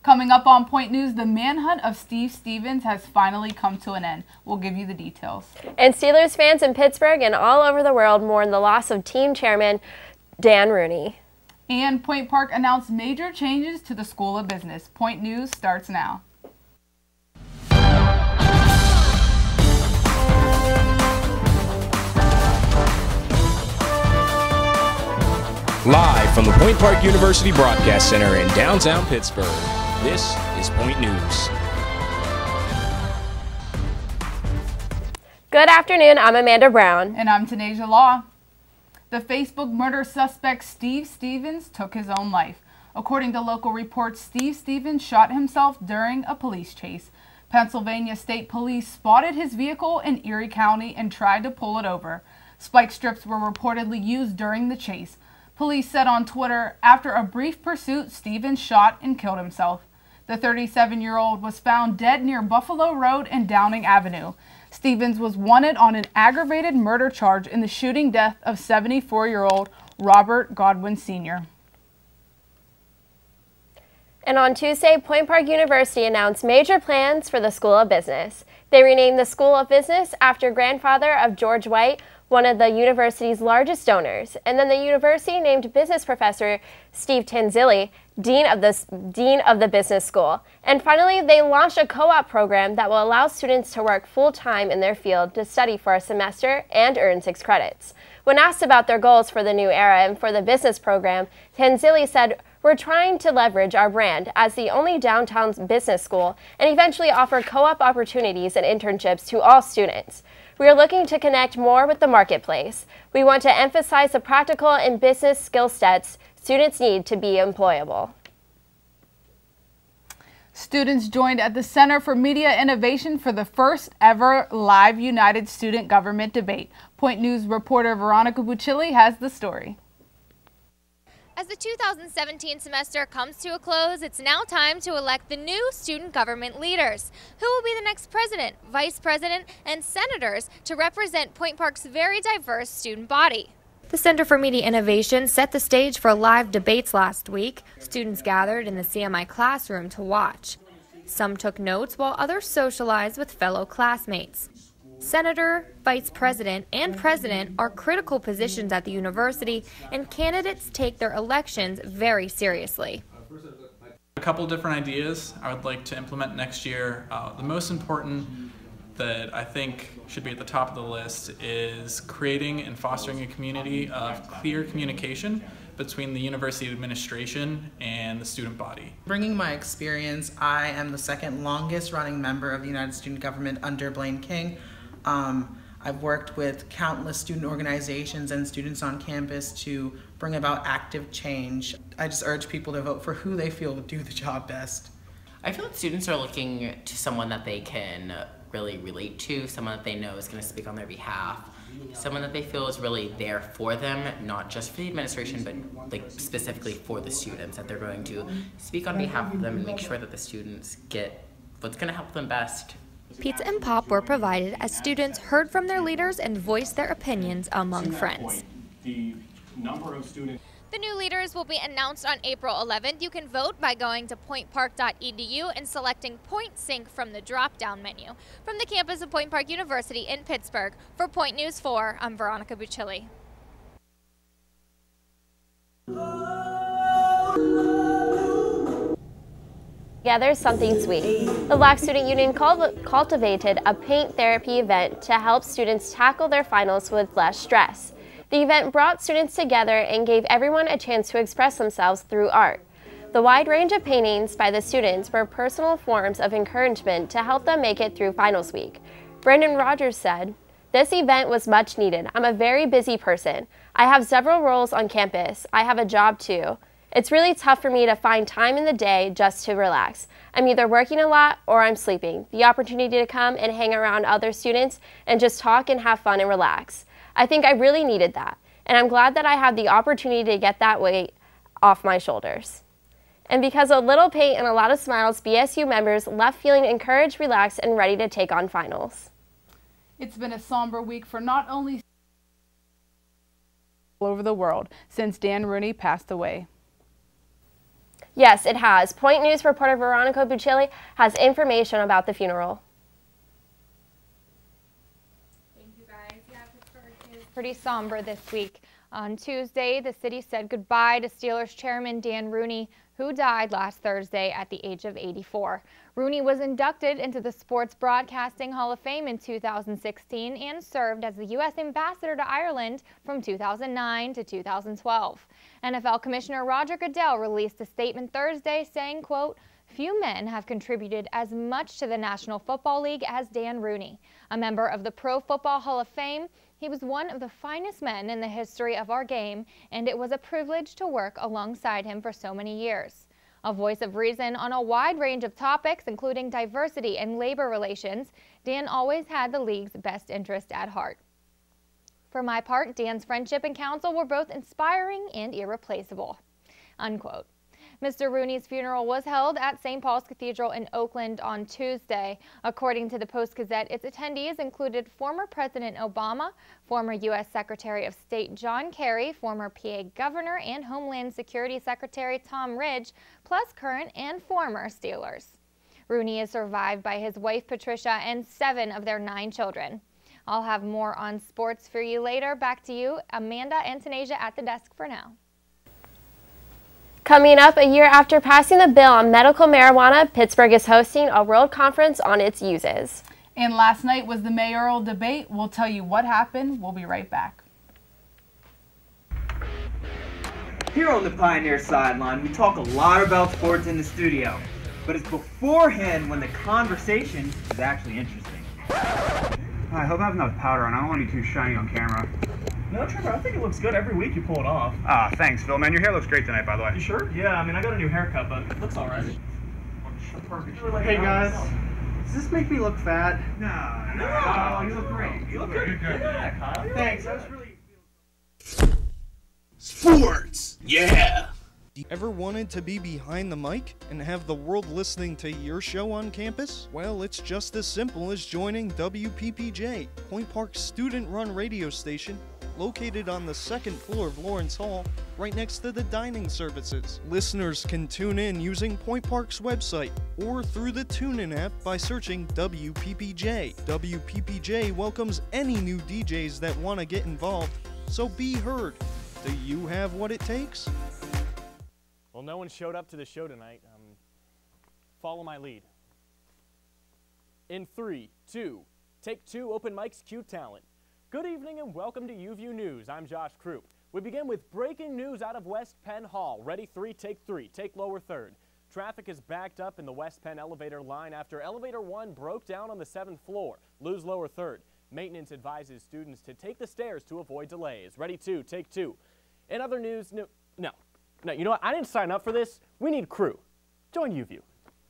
Coming up on Point News, the manhunt of Steve Stevens has finally come to an end. We'll give you the details. And Steelers fans in Pittsburgh and all over the world mourn the loss of team chairman Dan Rooney. And Point Park announced major changes to the School of Business. Point News starts now. Live from the Point Park University Broadcast Center in downtown Pittsburgh, this is Point News. Good afternoon, I'm Amanda Brown. And I'm Tanasia Law. The Facebook murder suspect Steve Stevens took his own life. According to local reports, Steve Stevens shot himself during a police chase. Pennsylvania State Police spotted his vehicle in Erie County and tried to pull it over. Spike strips were reportedly used during the chase. Police said on Twitter, after a brief pursuit, Stevens shot and killed himself. The 37-year-old was found dead near Buffalo Road and Downing Avenue. Stevens was wanted on an aggravated murder charge in the shooting death of 74-year-old Robert Godwin Sr. And on Tuesday, Point Park University announced major plans for the School of Business. They renamed the School of Business after grandfather of George White, one of the university's largest donors, and then the university named business professor Steve Tanzilli dean of the business school. And finally, they launched a co-op program that will allow students to work full-time in their field to study for a semester and earn 6 credits. When asked about their goals for the new era and for the business program, Tanzilli said, "We're trying to leverage our brand as the only downtown business school and eventually offer co-op opportunities and internships to all students. We are looking to connect more with the marketplace. We want to emphasize the practical and business skill sets students need to be employable." Students joined at the Center for Media Innovation for the first ever live United Student Government debate. Point News reporter Veronica Bucilli has the story. As the 2017 semester comes to a close, it's now time to elect the new student government leaders, who will be the next president, vice president, and senators to represent Point Park's very diverse student body. The Center for Media Innovation set the stage for live debates last week. Students gathered in the CMI classroom to watch. Some took notes while others socialized with fellow classmates. Senator, vice president, and president are critical positions at the university, and candidates take their elections very seriously. A couple different ideas I would like to implement next year. The most important that I think should be at the top of the list is creating and fostering a community of clear communication between the university administration and the student body. Bringing my experience, I am the second longest running member of the United Student Government under Blaine King. I've worked with countless student organizations and students on campus to bring about active change. I just urge people to vote for who they feel will do the job best. I feel like students are looking to someone that they can really relate to, someone that they know is going to speak on their behalf, someone that they feel is really there for them, not just for the administration, but like specifically for the students, that they're going to speak on behalf of them and make sure that the students get what's going to help them best. Pizza and pop were provided as students heard from their leaders and voiced their opinions among friends. The new leaders will be announced on April 11th. You can vote by going to pointpark.edu and selecting Point Sync from the drop-down menu. From the campus of Point Park University in Pittsburgh, for Point News 4, I'm Veronica Bucilli. Together something sweet. The Black Student Union cultivated a paint therapy event to help students tackle their finals with less stress. The event brought students together and gave everyone a chance to express themselves through art. The wide range of paintings by the students were personal forms of encouragement to help them make it through finals week. Brandon Rogers said, "This event was much needed. I'm a very busy person. I have several roles on campus. I have a job too. It's really tough for me to find time in the day just to relax. I'm either working a lot or I'm sleeping. The opportunity to come and hang around other students and just talk and have fun and relax. I think I really needed that, and I'm glad that I had the opportunity to get that weight off my shoulders." And because of a little paint and a lot of smiles, BSU members left feeling encouraged, relaxed, and ready to take on finals. It's been a somber week for not only all over the world since Dan Rooney passed away. Yes, it has. Point News reporter Veronica Buccelli has information about the funeral. Thank you, guys. Yeah, Pittsburgh is pretty somber this week. On Tuesday, the city said goodbye to Steelers chairman Dan Rooney, who died last Thursday at the age of 84. Rooney was inducted into the Sports Broadcasting Hall of Fame in 2016 and served as the U.S. ambassador to Ireland from 2009 to 2012. NFL Commissioner Roger Goodell released a statement Thursday saying, quote, "Few men have contributed as much to the National Football League as Dan Rooney. A member of the Pro Football Hall of Fame, he was one of the finest men in the history of our game, and it was a privilege to work alongside him for so many years." A voice of reason on a wide range of topics, including diversity and labor relations, Dan always had the league's best interest at heart. For my part, Dan's friendship and counsel were both inspiring and irreplaceable, unquote. Mr. Rooney's funeral was held at St. Paul's Cathedral in Oakland on Tuesday. According to the Post-Gazette, its attendees included former President Obama, former U.S. Secretary of State John Kerry, former PA Governor and Homeland Security Secretary Tom Ridge, plus current and former Steelers. Rooney is survived by his wife Patricia and 7 of their 9 children. I'll have more on sports for you later. Back to you, Amanda and Tanasia at the desk for now. Coming up, a year after passing the bill on medical marijuana, Pittsburgh is hosting a world conference on its uses. And last night was the mayoral debate. We'll tell you what happened. We'll be right back. Here on the Pioneer Sideline, we talk a lot about sports in the studio, but it's beforehand when the conversation is actually interesting. I hope I have enough powder on. I don't want to be too shiny on camera. No, Trevor, I think it looks good. Every week you pull it off. Ah, thanks, Phil. Man, your hair looks great tonight, by the way. You sure? Yeah, I mean, I got a new haircut, but it looks alright. Hey, guys. Does this make me look fat? No, you look great. You look good. Yeah, Kyle. Thanks, that was really... Sports, yeah! Ever wanted to be behind the mic and have the world listening to your show on campus? Well, it's just as simple as joining WPPJ, Point Park's student-run radio station, located on the 2nd floor of Lawrence Hall, right next to the dining services. Listeners can tune in using Point Park's website or through the TuneIn app by searching WPPJ. WPPJ welcomes any new DJs that want to get involved, so be heard. Do you have what it takes? Well, no one showed up to the show tonight. Follow my lead. In 3, 2, take 2, open mics, cue talent. Good evening and welcome to UView News. I'm Josh Krupp. We begin with breaking news out of West Penn Hall. Ready, 3, take lower 3rd. Traffic is backed up in the West Penn elevator line after elevator 1 broke down on the 7th floor. Lose lower 3rd. Maintenance advises students to take the stairs to avoid delays. Ready, 2, take 2. In other news, no, you know what? I didn't sign up for this. We need crew. Join UView.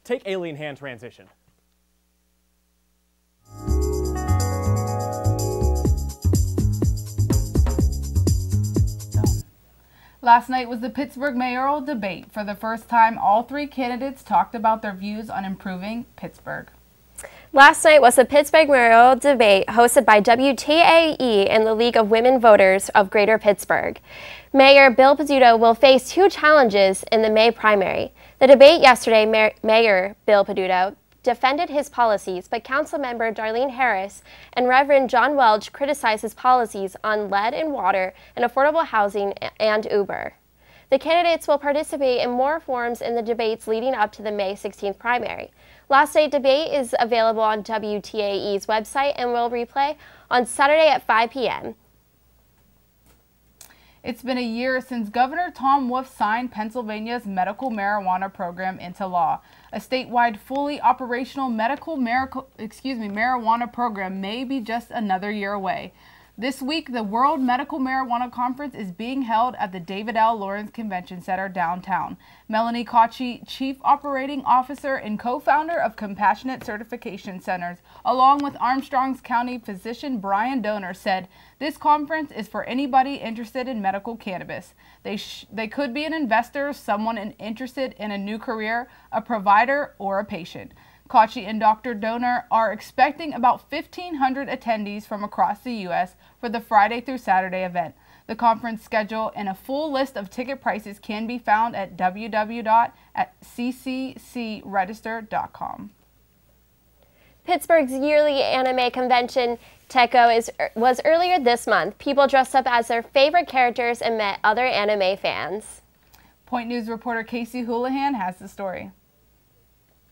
Take alien hand transition. Last night was the Pittsburgh mayoral debate. For the first time, all 3 candidates talked about their views on improving Pittsburgh. Last night was the Pittsburgh mayoral debate hosted by WTAE and the League of Women Voters of Greater Pittsburgh. Mayor Bill Pizzuto will face 2 challenges in the May primary. The debate yesterday, Mayor Bill Pizzuto defended his policies, but Councilmember Darlene Harris and Reverend John Welch criticized his policies on lead in water and affordable housing and Uber. The candidates will participate in more forums in the debates leading up to the May 16th primary. Last night's debate is available on WTAE's website and will replay on Saturday at 5 p.m. It's been a year since Governor Tom Wolf signed Pennsylvania's medical marijuana program into law. A statewide fully operational marijuana program may be just another year away. This week, the World Medical Marijuana Conference is being held at the David L. Lawrence Convention Center downtown. Melanie Kochi, Chief Operating Officer and co-founder of Compassionate Certification Centers, along with Armstrong County physician Brian Donor, said this conference is for anybody interested in medical cannabis. They could be an investor, someone interested in a new career, a provider, or a patient. Kochi and Dr. Donor are expecting about 1,500 attendees from across the U.S. for the Friday through Saturday event. The conference schedule and a full list of ticket prices can be found at www.cccregister.com. Pittsburgh's yearly anime convention, TECO, was earlier this month. People dressed up as their favorite characters and met other anime fans. Point News reporter Casey Houlihan has the story.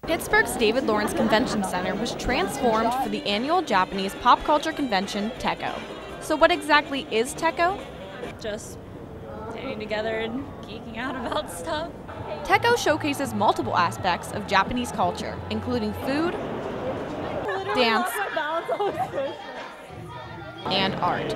Pittsburgh's David Lawrence Convention Center was transformed for the annual Japanese pop culture convention, TECO. So what exactly is TECO? Just getting together and geeking out about stuff. TECO showcases multiple aspects of Japanese culture, including food, dance, and art,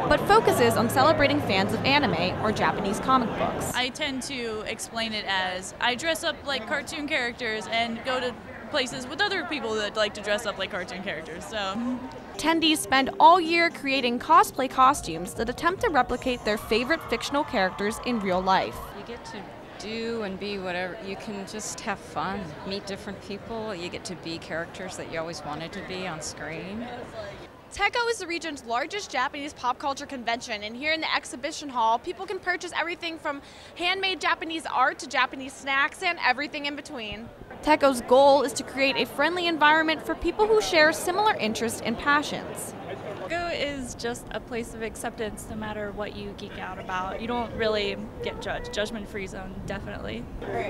but focuses on celebrating fans of anime or Japanese comic books. I tend to explain it as I dress up like cartoon characters and go to places with other people that like to dress up like cartoon characters. So attendees spend all year creating cosplay costumes that attempt to replicate their favorite fictional characters in real life. You get to do and be whatever. You can just have fun, meet different people. You get to be characters that you always wanted to be on screen. TECO is the region's largest Japanese pop culture convention, and here in the exhibition hall, people can purchase everything from handmade Japanese art to Japanese snacks and everything in between. TECO's goal is to create a friendly environment for people who share similar interests and passions. TECO is just a place of acceptance no matter what you geek out about. You don't really get judged. Judgment-free zone, definitely.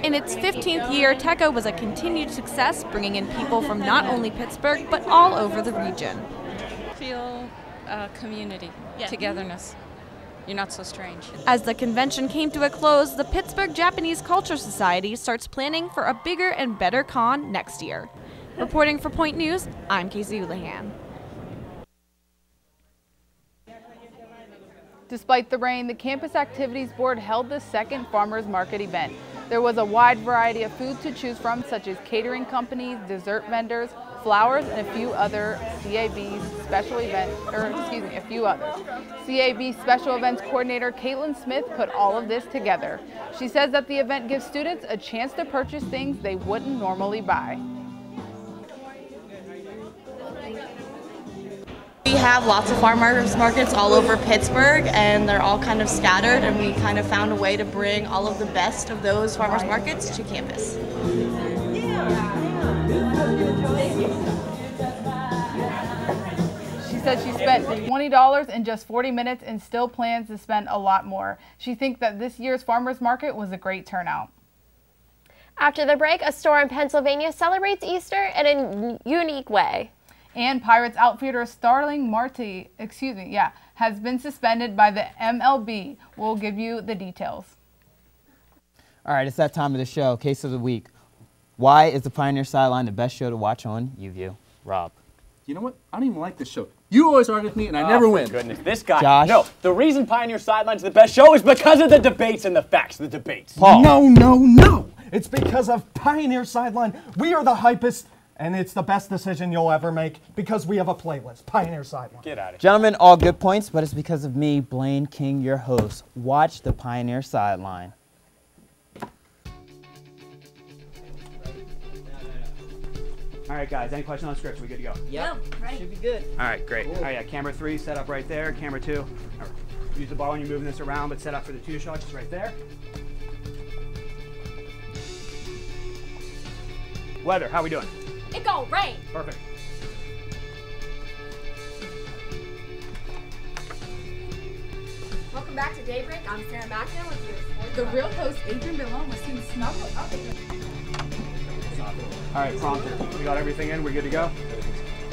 In its 15th year, TECO was a continued success, bringing in people from not only Pittsburgh, but all over the region. Feel community, togetherness. You're not so strange. As the convention came to a close, the Pittsburgh Japanese Culture Society starts planning for a bigger and better con next year. Reporting for Point News, I'm Casey Houlihan. Despite the rain, the Campus Activities Board held the second Farmers Market event. There was a wide variety of food to choose from, such as catering companies, dessert vendors, flowers, and a few other CAB special events, CAB Special Events Coordinator Caitlin Smith put all of this together. She says that the event gives students a chance to purchase things they wouldn't normally buy. We have lots of farmers markets all over Pittsburgh, and they're all kind of scattered, and we kind of found a way to bring all of the best of those farmers markets to campus. She said she spent $20 in just 40 minutes and still plans to spend a lot more. She thinks that this year's farmers market was a great turnout. After the break, a store in Pennsylvania celebrates Easter in a unique way. And Pirates outfielder Starling Marte, has been suspended by the MLB. We'll give you the details. All right, it's that time of the show, Case of the Week. Why is the Pioneer Sideline the best show to watch on YouView? Rob. You know what? I don't even like this show. You always argue with me, and I never win. Goodness, this guy. Josh. No, the reason Pioneer Sideline's the best show is because of the debates and the facts. The debates. Paul. No. It's because of Pioneer Sideline. We are the hypest, and it's the best decision you'll ever make because we have a playlist. Pioneer Sideline. Get out of here. Gentlemen, all good points, but it's because of me, Blaine King, your host. Watch the Pioneer Sideline. All right, guys, any questions on scripts? We good to go? Yep, right. Should be good. All right, great. All right, yeah, camera 3, set up right there. Camera 2, use the ball when you're moving this around, but set up for the 2 shot, just right there. Weather, how we doing? It gon' rain. Perfect. Welcome back to Daybreak. I'm Sarah McNair with your real host, Adrian Billon, was seen snuggled up against. All right, prompter, we got everything in, we're good to go?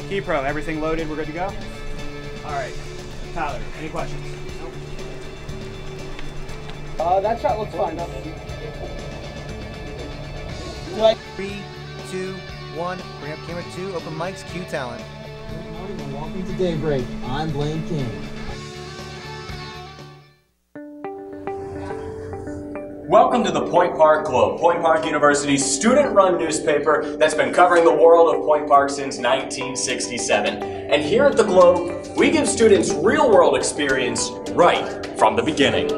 Key Pro, everything loaded, we're good to go? All right, Tyler, any questions? That shot looks fine. 3, 2, 1, bring up camera 2, open mics, cue talent. Good morning and welcome to Daybreak. I'm Blaine King. Welcome to the Point Park Globe, Point Park University's student-run newspaper that's been covering the world of Point Park since 1967. And here at the Globe, we give students real-world experience right from the beginning.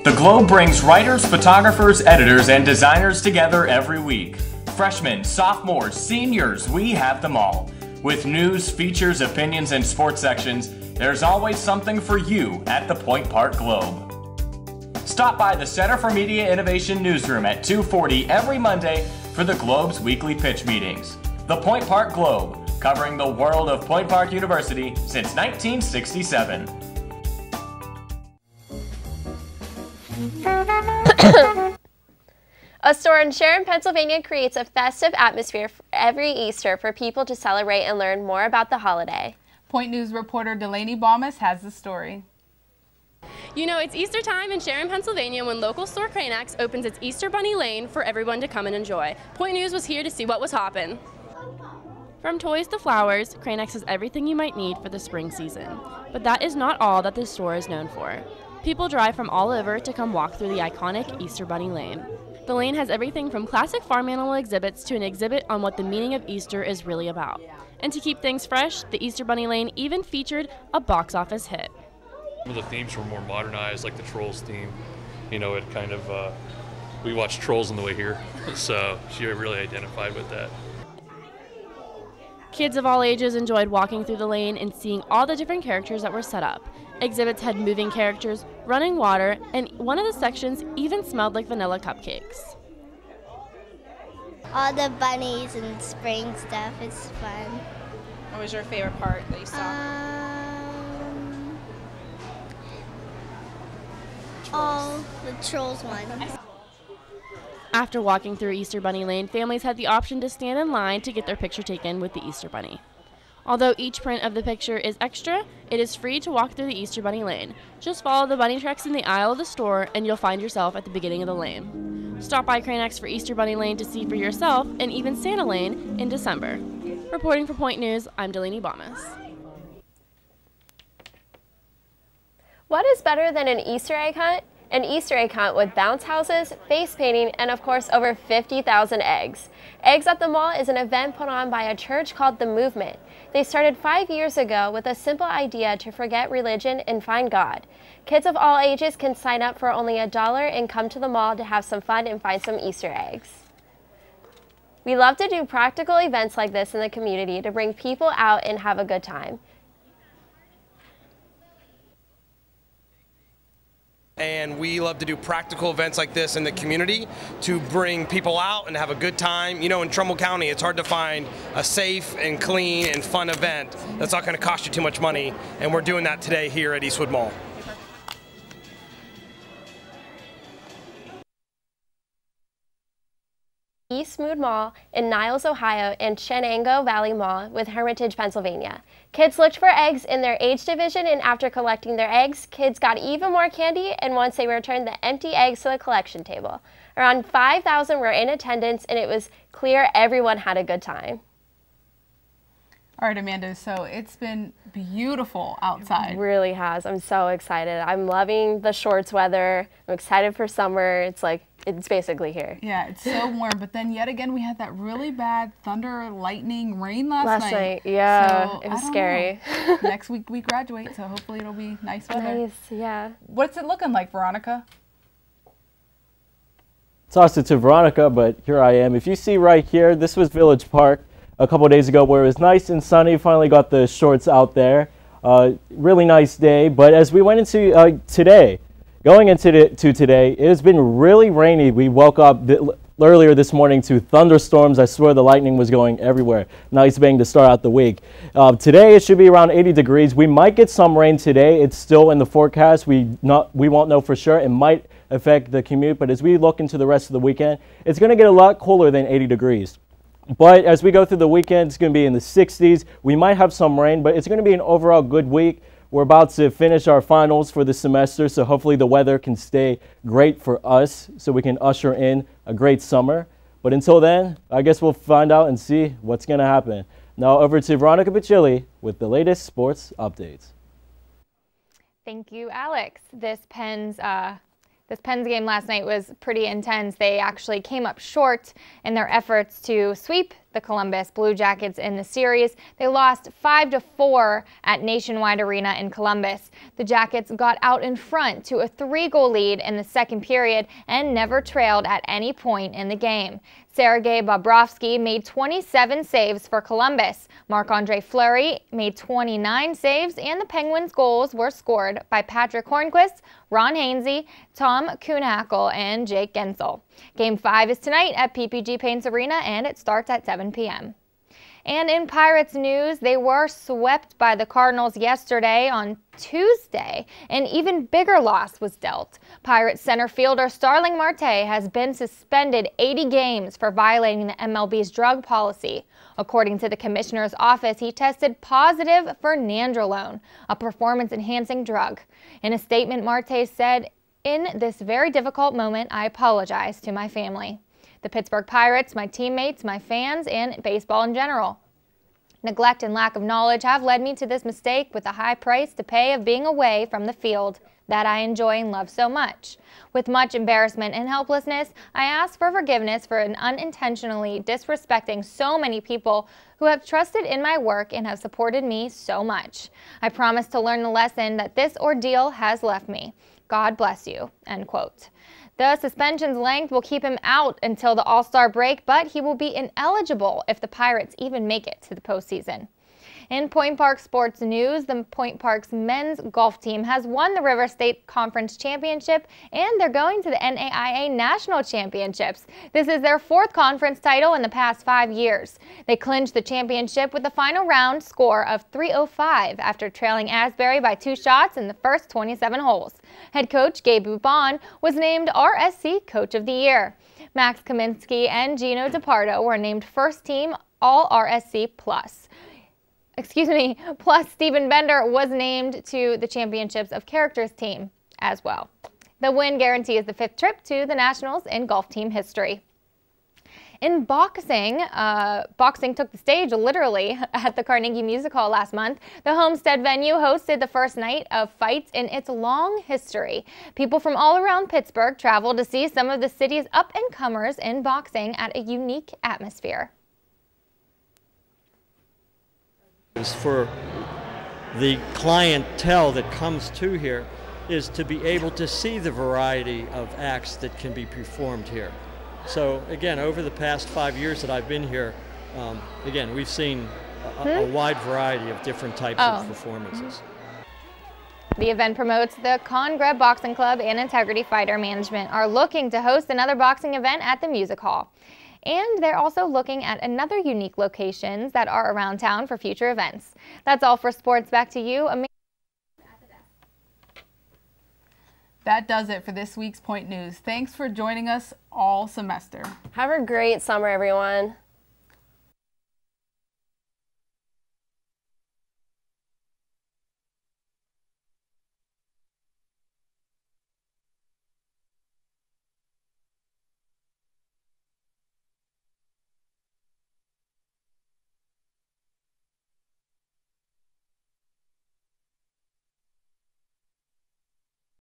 The Globe brings writers, photographers, editors, and designers together every week. Freshmen, sophomores, seniors, we have them all. With news, features, opinions, and sports sections, there's always something for you at the Point Park Globe. Stop by the Center for Media Innovation newsroom at 2:40 every Monday for the Globe's weekly pitch meetings. The Point Park Globe, covering the world of Point Park University since 1967. A store in Sharon, Pennsylvania creates a festive atmosphere every Easter for people to celebrate and learn more about the holiday. Point News reporter Delaney Baumas has the story. You know, it's Easter time in Sharon, Pennsylvania when local store Cranex opens its Easter Bunny Lane for everyone to come and enjoy. Point News was here to see what was hoppin'. From toys to flowers, Cranex has everything you might need for the spring season. But that is not all that this store is known for. People drive from all over to come walk through the iconic Easter Bunny Lane. The lane has everything from classic farm animal exhibits to an exhibit on what the meaning of Easter is really about. And to keep things fresh, the Easter Bunny Lane even featured a box office hit. Some of the themes were more modernized, like the Trolls theme. You know, it kind of, we watched Trolls on the way here, so she really identified with that. Kids of all ages enjoyed walking through the lane and seeing all the different characters that were set up. Exhibits had moving characters, running water, and one of the sections even smelled like vanilla cupcakes. All the bunnies and spring stuff is fun. What was your favorite part that you saw? Oh, the Trolls one. After walking through Easter Bunny Lane, families had the option to stand in line to get their picture taken with the Easter Bunny. Although each print of the picture is extra, it is free to walk through the Easter Bunny Lane. Just follow the bunny tracks in the aisle of the store and you'll find yourself at the beginning of the lane. Stop by Cranex for Easter Bunny Lane to see for yourself and even Santa Lane in December. Reporting for Point News, I'm Delaney Baumas. What is better than an Easter egg hunt? An Easter egg hunt with bounce houses, face painting, and of course over 50,000 eggs. Eggs at the Mall is an event put on by a church called The Movement. They started 5 years ago with a simple idea to forget religion and find God. Kids of all ages can sign up for only $1 and come to the mall to have some fun and find some Easter eggs. We love to do practical events like this in the community to bring people out and have a good time. And we love to do practical events like this in the community to bring people out and have a good time. You know, in Trumbull County, it's hard to find a safe and clean and fun event that's not going to cost you too much money, and we're doing that today here at Eastwood Mall. Eastwood Mall in Niles, Ohio, and Shenango Valley Mall with Hermitage, Pennsylvania. Kids looked for eggs in their age division, and after collecting their eggs, kids got even more candy, and once they returned the empty eggs to the collection table. Around 5,000 were in attendance, and it was clear everyone had a good time. All right, Amanda, so it's been beautiful outside. It really has. I'm so excited. I'm loving the shorts weather. I'm excited for summer. It's like, it's basically here. Yeah, it's so warm, but then yet again we had that really bad thunder, lightning, rain last night. Yeah, so, it was scary. Next week we graduate, so hopefully it'll be nice weather. Nice, yeah. What's it looking like, Veronica? Tossed it to Veronica, but here I am. If you see right here, this was Village Park a couple days ago where it was nice and sunny. Finally got the shorts out there. Really nice day, but as we went into today, going into today, it has been really rainy. We woke up earlier this morning to thunderstorms. I swear the lightning was going everywhere. Nice bang to start out the week. Today it should be around 80 degrees. We might get some rain today. It's still in the forecast. We won't know for sure. It might affect the commute, but as we look into the rest of the weekend, it's going to get a lot cooler than 80 degrees. But as we go through the weekend, it's going to be in the 60s. We might have some rain, but it's going to be an overall good week. We're about to finish our finals for the semester, so hopefully the weather can stay great for us so we can usher in a great summer. But until then, I guess we'll find out and see what's going to happen. Now over to Veronica Pachilli with the latest sports updates. Thank you, Alex. This Pens game last night was pretty intense. They actually came up short in their efforts to sweep the Columbus Blue Jackets in the series. They lost 5-4 at Nationwide Arena in Columbus. The Jackets got out in front to a 3-goal lead in the second period and never trailed at any point in the game. Sergei Bobrovsky made 27 saves for Columbus. Marc-Andre Fleury made 29 saves, and the Penguins' goals were scored by Patrick Hornquist, Ron Hainsey, Tom Kuhnhackl, and Jake Gensel. Game 5 is tonight at PPG Paints Arena, and it starts at 7 p.m. And in Pirates news, they were swept by the Cardinals yesterday. On Tuesday, an even bigger loss was dealt. Pirates center fielder Starling Marte has been suspended 80 games for violating the MLB's drug policy. According to the commissioner's office, he tested positive for nandrolone, a performance-enhancing drug. In a statement, Marte said, "In this very difficult moment, I apologize to my family, the Pittsburgh Pirates, my teammates, my fans, and baseball in general. Neglect and lack of knowledge have led me to this mistake with the high price to pay of being away from the field that I enjoy and love so much. With much embarrassment and helplessness, I ask for forgiveness for unintentionally disrespecting so many people who have trusted in my work and have supported me so much. I promise to learn the lesson that this ordeal has left me. God bless you." End quote. The suspension's length will keep him out until the All-Star break, but he will be ineligible if the Pirates even make it to the postseason. In Point Park sports news, the Point Park's men's golf team has won the River State Conference Championship, and they're going to the NAIA National Championships. This is their 4th conference title in the past 5 years. They clinched the championship with a final round score of 305 after trailing Asbury by 2 shots in the first 27 holes. Head coach Gabe Bubon was named RSC Coach of the Year. Max Kaminsky and Gino DePardo were named first team All-RSC Plus. Plus Stephen Bender was named to the Championships of Characters team as well. The win guarantees the 5th trip to the Nationals in golf team history. In boxing, boxing took the stage literally at the Carnegie Music Hall last month. The Homestead venue hosted the first night of fights in its long history. People from all around Pittsburgh traveled to see some of the city's up-and-comers in boxing at a unique atmosphere. For the clientele that comes to here is to be able to see the variety of acts that can be performed here. So again, over the past 5 years that I've been here, again, we've seen a wide variety of different types of performances. The event promotes the Congreb Boxing Club and Integrity Fighter Management are looking to host another boxing event at the Music Hall. And they're also looking at another unique locations that are around town for future events. That's all for sports. Back to you, Amanda. That does it for this week's Point News. Thanks for joining us all semester. Have a great summer, everyone.